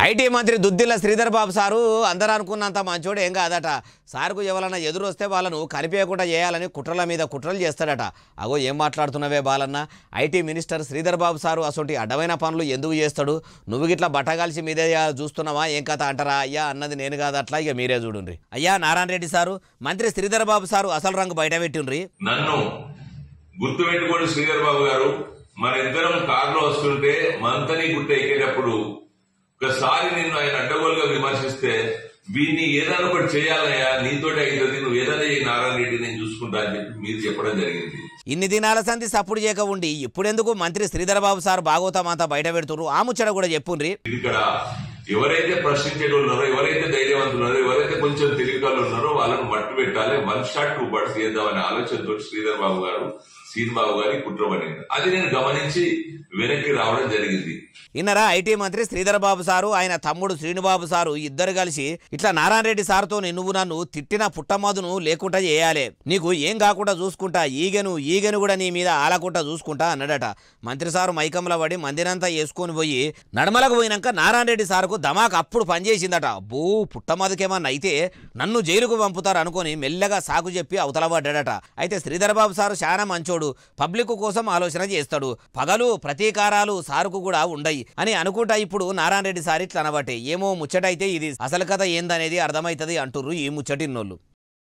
IT మంత్రి Duddilla Sridhar Babu sir అందరూ అనుకున్నంత మంచోడు ఏం కాదట. సార్కు ఎవరన్నా ఎదురు వస్తే వాళ్ళను కనిపించకుండా చేయాలని కుట్రల మీద కుట్రలు చేస్తాడట. అగో ఏం మాట్లాడుతున్నావే బాలన్న, IT minister Sridhar Babu sir అసొంటి అడ్డమైన పనులు ఎందుకు చేస్తాడు? నువ్వు గిట్లా బట్టగాల్చి మీదే చూస్తున్నావా ఏం కథ అంటారా? అయ్యా అన్నది నేను కాదు, అట్లా ఇక మీరే చూడండి. అయ్యా నారాయణ రెడ్డి సారు, మంత్రి శ్రీధర్ బాబు సారు అసలు రంగు బయట పెట్టిండ్రి. నన్ను గుర్తుపెట్టుకోండి శ్రీధర్ బాబు గారు, మన ఇద్దరం కారులో వస్తుంటే మంతని గుట్ట ఎక్కేటప్పుడు ఒకసారి నిన్ను ఆయన అడ్డగోలుగా విమర్శిస్తే వీడిని ఏదైనా ఒకటి చేయాలయ్యా, నీతోటి అవుతుంది, నువ్వు ఏదైనా ఈ నారాయణ రెడ్డి నేను చూసుకుంటా అని చెప్పి మీరు చెప్పడం జరిగింది. ఇన్ని దినాల సంధి సప్పుడు చేయక ఉండి ఇప్పుడెందుకు మంత్రి శ్రీధర్ బాబు సార్ భాగవతం అంతా బయట పెడుతున్నారు? ఆ ముచ్చట కూడా చెప్పుండ్రి. ఇక్కడ ఎవరైతే ప్రశ్నించేటోళ్ళు ఉన్నారో, ఎవరైతే ధైర్యవంతులు ఉన్నారో, ఎవరైతే కొంచెం తెలివికలు ఉన్నారో వాళ్ళను మట్టు పెట్టాలి, 1 షాట్ 2 బర్డ్స్ చేద్దామనే ఆలోచనతో శ్రీధర్ బాబు గారు సీన్ బాబు గారి కుట్ర పడింది. అది నేను గమనించి వెనక్కి రావడం జరిగింది. ఇన్నరా ఐటీ మంత్రి శ్రీధర్ బాబు సారు ఆయన తమ్ముడు శ్రీనుబాబు సారు ఇద్దరు కలిసి ఇట్లా నారాయణ రెడ్డి సార్తో నువ్వు నన్ను తిట్టిన పుట్టమదును లేకుండా చేయాలి, నీకు ఏం కాకుండా చూసుకుంటా, ఈగను కూడా నీ మీద ఆలకుండా చూసుకుంటా అన్నాడట. మంత్రి సారు మైకంలో పడి మందిరంతా వేసుకొని పోయి నడమలకు పోయినాక నారాయణ రెడ్డి సారుకు ధమాక్ అప్పుడు పనిచేసిందట. బో పుట్టమదుకేమన్నా అయితే నన్ను జైలుకు పంపుతారు అనుకొని మెల్లగా సాకు చెప్పి అవతల పడ్డాడట. అయితే శ్రీధర్ బాబు సారు చాలా మంచోడు, పబ్లిక్ కోసం ఆలోచన చేస్తాడు, పగలు ప్రతీకారాలు సారుకు కూడా ఉండయి అని అనుకుంటా ఇప్పుడు నారాయణ రెడ్డి సార్ ఇట్లా అనబట్టే ఏమో ముచ్చటైతే ఇది అసలు కథ ఏందనేది అర్థమైతది అంటుర్రు ఈ ముచ్చటిన్నోళ్ళు.